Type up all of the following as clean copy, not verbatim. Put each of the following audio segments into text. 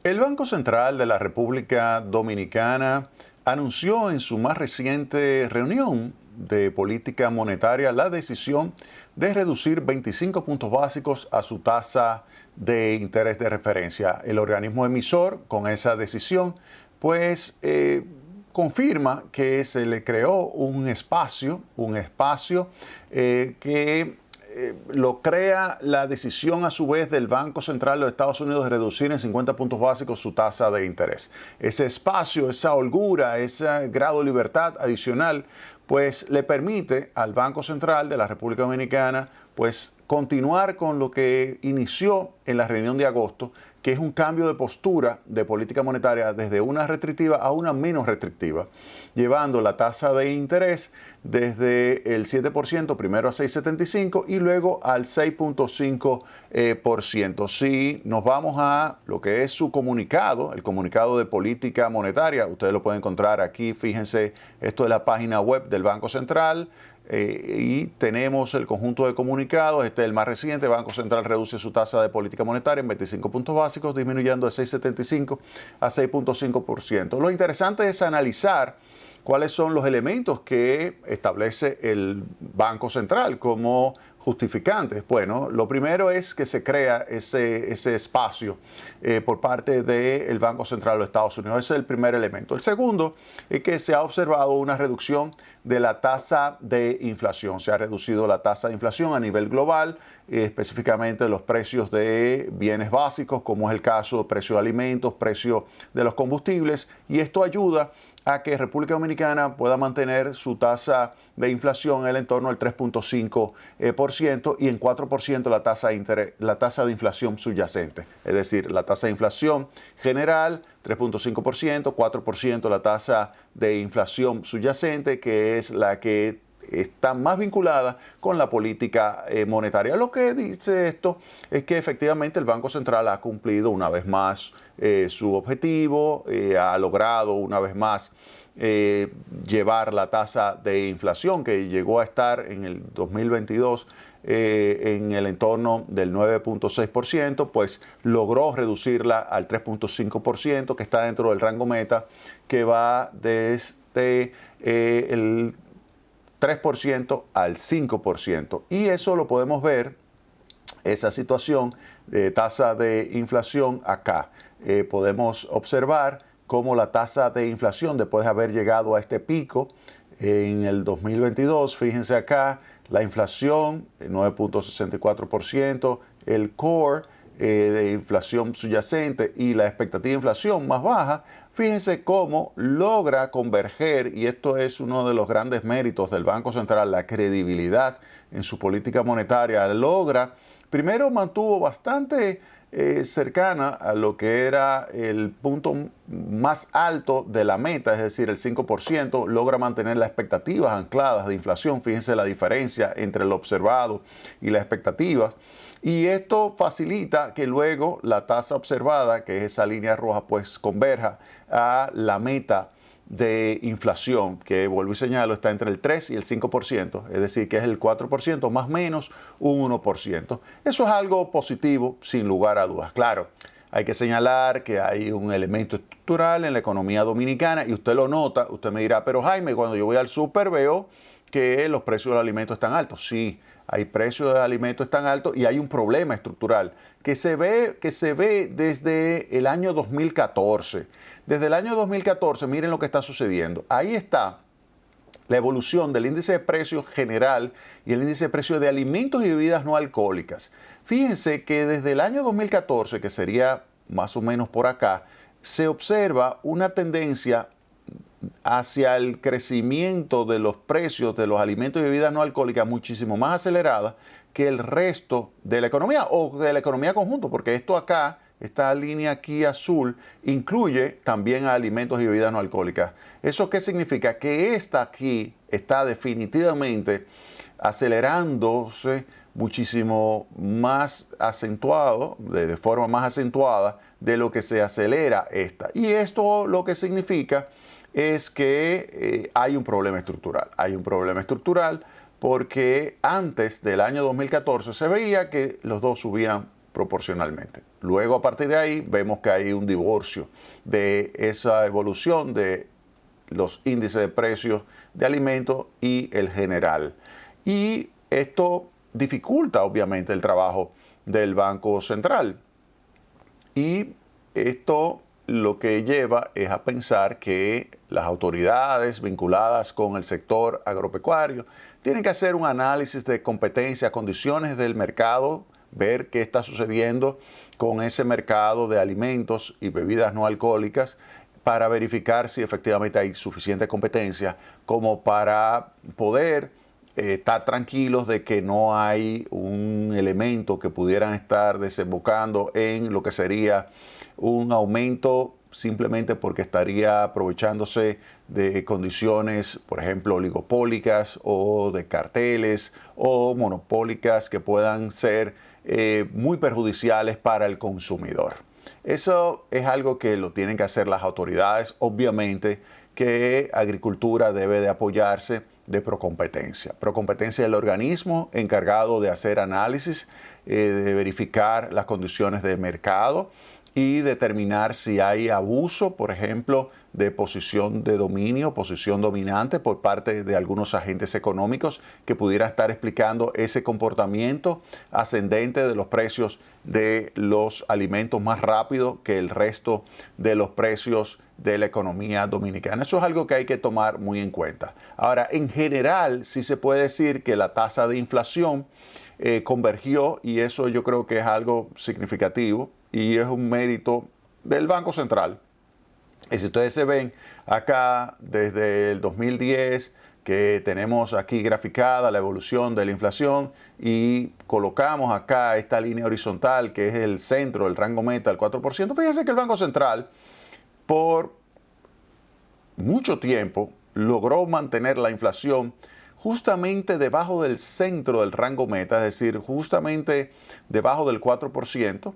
El Banco Central de la República Dominicana anunció en su más reciente reunión de política monetaria la decisión de reducir 25 puntos básicos a su tasa de interés de referencia. El organismo emisor, con esa decisión, confirma que se le creó un espacio que lo crea la decisión a su vez del Banco Central de los Estados Unidos de reducir en 50 puntos básicos su tasa de interés. Ese espacio, esa holgura, ese grado de libertad adicional, pues le permite al Banco Central de la República Dominicana continuar con lo que inició en la reunión de agosto, que es un cambio de postura de política monetaria desde una restrictiva a una menos restrictiva, llevando la tasa de interés desde el 7%, primero a 6,75 y luego al 6,5%. Si nos vamos a lo que es su comunicado, el comunicado de política monetaria, ustedes lo pueden encontrar aquí, fíjense, esto es la página web del Banco Central. Y tenemos el conjunto de comunicados. Este es el más reciente. Banco Central reduce su tasa de política monetaria en 25 puntos básicos, disminuyendo de 6,75 a 6,5%. Lo interesante es analizar cuáles son los elementos que establece el Banco Central como justificantes. Bueno, lo primero es que se crea ese espacio por parte del Banco Central de los Estados Unidos. Ese es el primer elemento. El segundo es que se ha observado una reducción de la tasa de inflación. Se ha reducido la tasa de inflación a nivel global, específicamente los precios de bienes básicos, como es el caso de precio de alimentos, precio de los combustibles, y esto ayuda a que República Dominicana pueda mantener su tasa de inflación en el entorno del 3,5% y en 4% la tasa de inflación subyacente. Es decir, la tasa de inflación general, 3,5%, 4% la tasa de inflación subyacente, que es la que está más vinculada con la política monetaria. Lo que dice esto es que efectivamente el Banco Central ha cumplido una vez más su objetivo, ha logrado una vez más llevar la tasa de inflación que llegó a estar en el 2022 en el entorno del 9,6%, pues logró reducirla al 3,5%, que está dentro del rango meta, que va desde el 3% al 5%. Y eso lo podemos ver, esa situación de tasa de inflación acá. Podemos observar cómo la tasa de inflación, después de haber llegado a este pico en el 2022, fíjense acá, la inflación 9,64%, el core de inflación subyacente y la expectativa de inflación más baja, fíjense cómo logra converger, y esto es uno de los grandes méritos del Banco Central, la credibilidad en su política monetaria, primero mantuvo bastante cercana a lo que era el punto más alto de la meta, es decir, el 5%, logra mantener las expectativas ancladas de inflación. Fíjense la diferencia entre lo observado y las expectativas. Y esto facilita que luego la tasa observada, que es esa línea roja, pues converja a la meta de inflación, que vuelvo y señalo, está entre el 3 y el 5%, es decir, que es el 4% más menos un 1%. Eso es algo positivo, sin lugar a dudas. Claro, hay que señalar que hay un elemento estructural en la economía dominicana y usted lo nota, usted me dirá, pero Jaime, cuando yo voy al súper veo que los precios de los alimentos están altos. Sí, hay precios de alimentos tan altos y hay un problema estructural que se ve desde el año 2014. Desde el año 2014, miren lo que está sucediendo. Ahí está la evolución del índice de precios general y el índice de precios de alimentos y bebidas no alcohólicas. Fíjense que desde el año 2014, que sería más o menos por acá, se observa una tendencia hacia el crecimiento de los precios de los alimentos y bebidas no alcohólicas muchísimo más acelerada que el resto de la economía o de la economía conjunto, porque esto acá, esta línea aquí azul, incluye también a alimentos y bebidas no alcohólicas. ¿Eso qué significa? Que esta aquí está definitivamente acelerándose muchísimo más acentuado, de forma más acentuada de lo que se acelera esta. Y esto lo que significa es que hay un problema estructural. Hay un problema estructural porque antes del año 2014 se veía que los dos subían proporcionalmente. Luego, a partir de ahí, vemos que hay un divorcio de esa evolución de los índices de precios de alimentos y el general. Y esto dificulta, obviamente, el trabajo del Banco Central. Y esto lo que lleva es a pensar que las autoridades vinculadas con el sector agropecuario tienen que hacer un análisis de competencia, condiciones del mercado, ver qué está sucediendo con ese mercado de alimentos y bebidas no alcohólicas para verificar si efectivamente hay suficiente competencia como para poder estar tranquilos de que no hay un elemento que pudieran estar desembocando en lo que sería un aumento simplemente porque estaría aprovechándose de condiciones, por ejemplo, oligopólicas o de carteles o monopólicas que puedan ser muy perjudiciales para el consumidor. Eso es algo que lo tienen que hacer las autoridades. Obviamente que Agricultura debe de apoyarse de Procompetencia. Procompetencia es el organismo encargado de hacer análisis, de verificar las condiciones de mercado y determinar si hay abuso, por ejemplo, de posición de dominio, posición dominante por parte de algunos agentes económicos que pudieran estar explicando ese comportamiento ascendente de los precios de los alimentos más rápido que el resto de los precios de la economía dominicana. Eso es algo que hay que tomar muy en cuenta. Ahora, en general, sí se puede decir que la tasa de inflación convergió y eso yo creo que es algo significativo y es un mérito del Banco Central. Y si ustedes se ven acá desde el 2010, que tenemos aquí graficada la evolución de la inflación y colocamos acá esta línea horizontal que es el centro, el rango meta, el 4%, fíjense que el Banco Central por mucho tiempo logró mantener la inflación justamente debajo del centro del rango meta, es decir, justamente debajo del 4%,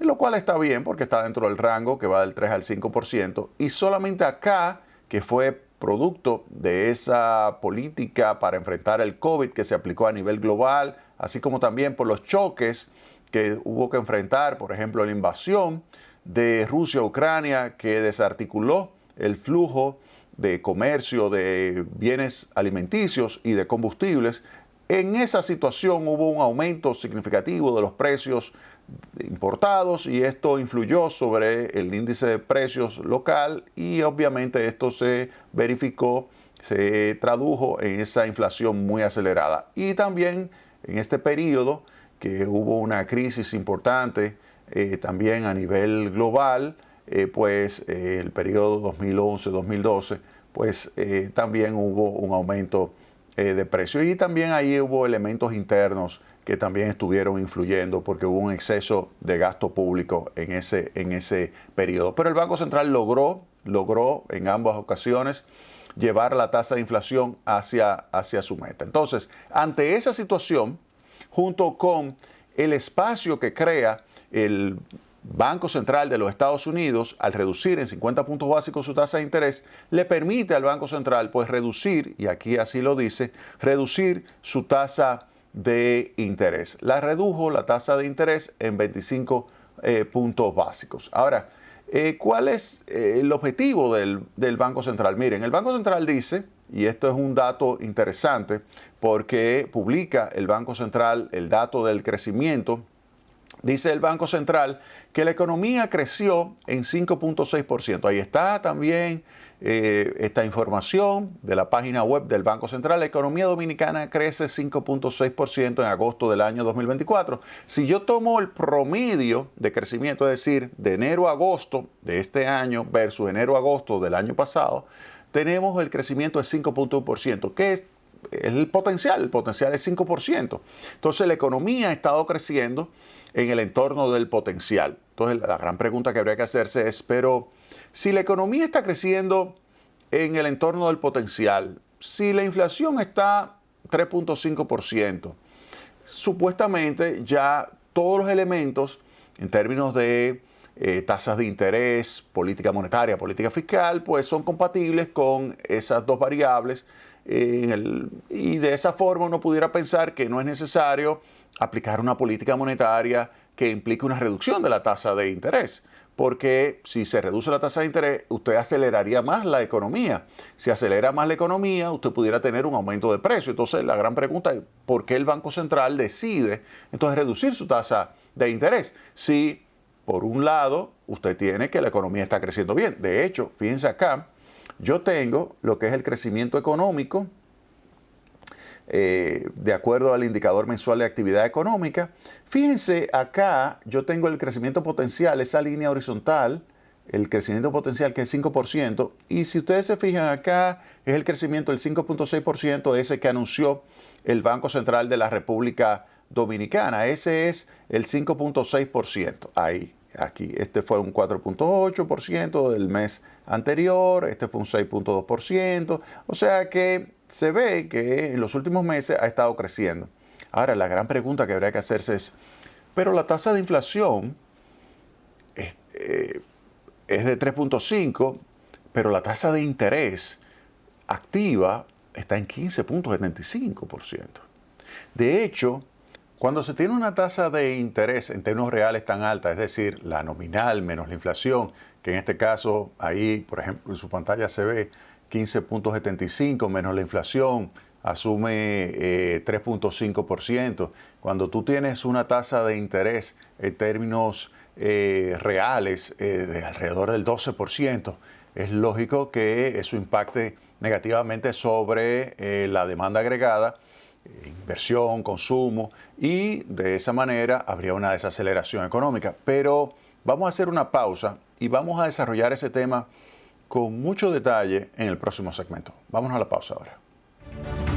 lo cual está bien porque está dentro del rango que va del 3 al 5%, y solamente acá, que fue producto de esa política para enfrentar el COVID que se aplicó a nivel global, así como también por los choques que hubo que enfrentar, por ejemplo, la invasión de Rusia a Ucrania, que desarticuló el flujo de comercio de bienes alimenticios y de combustibles. En esa situación hubo un aumento significativo de los precios importados y esto influyó sobre el índice de precios local y obviamente esto se verificó, se tradujo en esa inflación muy acelerada. Y también en este periodo que hubo una crisis importante también a nivel global, el periodo 2011-2012, también hubo un aumento de precios y también ahí hubo elementos internos que también estuvieron influyendo porque hubo un exceso de gasto público en ese periodo. Pero el Banco Central logró en ambas ocasiones llevar la tasa de inflación hacia su meta. Entonces, ante esa situación, junto con el espacio que crea el Banco Central de los Estados Unidos, al reducir en 50 puntos básicos su tasa de interés, le permite al Banco Central reducir, y aquí así lo dice, reducir su tasa de interés. La redujo la tasa de interés en 25 puntos básicos. Ahora, ¿cuál es el objetivo del Banco Central? Miren, el Banco Central dice, y esto es un dato interesante, porque publica el Banco Central el dato del crecimiento. Dice el Banco Central que la economía creció en 5.6%. Ahí está también esta información de la página web del Banco Central. La economía dominicana crece 5.6% en agosto del año 2024. Si yo tomo el promedio de crecimiento, es decir, de enero a agosto de este año versus enero a agosto del año pasado, tenemos el crecimiento de 5.1%, que es el potencial es 5%. Entonces la economía ha estado creciendo en el entorno del potencial. Entonces la gran pregunta que habría que hacerse es, pero si la economía está creciendo en el entorno del potencial, si la inflación está 3.5%, supuestamente ya todos los elementos en términos de tasas de interés, política monetaria, política fiscal, son compatibles con esas dos variables y de esa forma uno pudiera pensar que no es necesario aplicar una política monetaria que implique una reducción de la tasa de interés. Porque si se reduce la tasa de interés, usted aceleraría más la economía. Si acelera más la economía, usted pudiera tener un aumento de precio. Entonces, la gran pregunta es, ¿por qué el Banco Central decide entonces reducir su tasa de interés? Si, por un lado, usted tiene que la economía está creciendo bien. De hecho, fíjense acá, yo tengo lo que es el crecimiento económico, de acuerdo al indicador mensual de actividad económica. Fíjense acá, yo tengo el crecimiento potencial, esa línea horizontal, el crecimiento potencial que es 5%, y si ustedes se fijan acá, es el crecimiento del 5.6%, ese que anunció el Banco Central de la República Dominicana. Ese es el 5.6%. Ahí, aquí, este fue un 4.8% del mes anterior, este fue un 6.2%, o sea que se ve que en los últimos meses ha estado creciendo. Ahora, la gran pregunta que habría que hacerse es, pero la tasa de inflación es de 3.5, pero la tasa de interés activa está en 15.75%. De hecho, cuando se tiene una tasa de interés en términos reales tan alta, es decir, la nominal menos la inflación, que en este caso ahí, por ejemplo, en su pantalla se ve 15.75 menos la inflación, asume 3.5%. Cuando tú tienes una tasa de interés en términos reales de alrededor del 12%, es lógico que eso impacte negativamente sobre la demanda agregada, inversión, consumo, y de esa manera habría una desaceleración económica. Pero vamos a hacer una pausa y vamos a desarrollar ese tema con mucho detalle en el próximo segmento. Vámonos a la pausa ahora.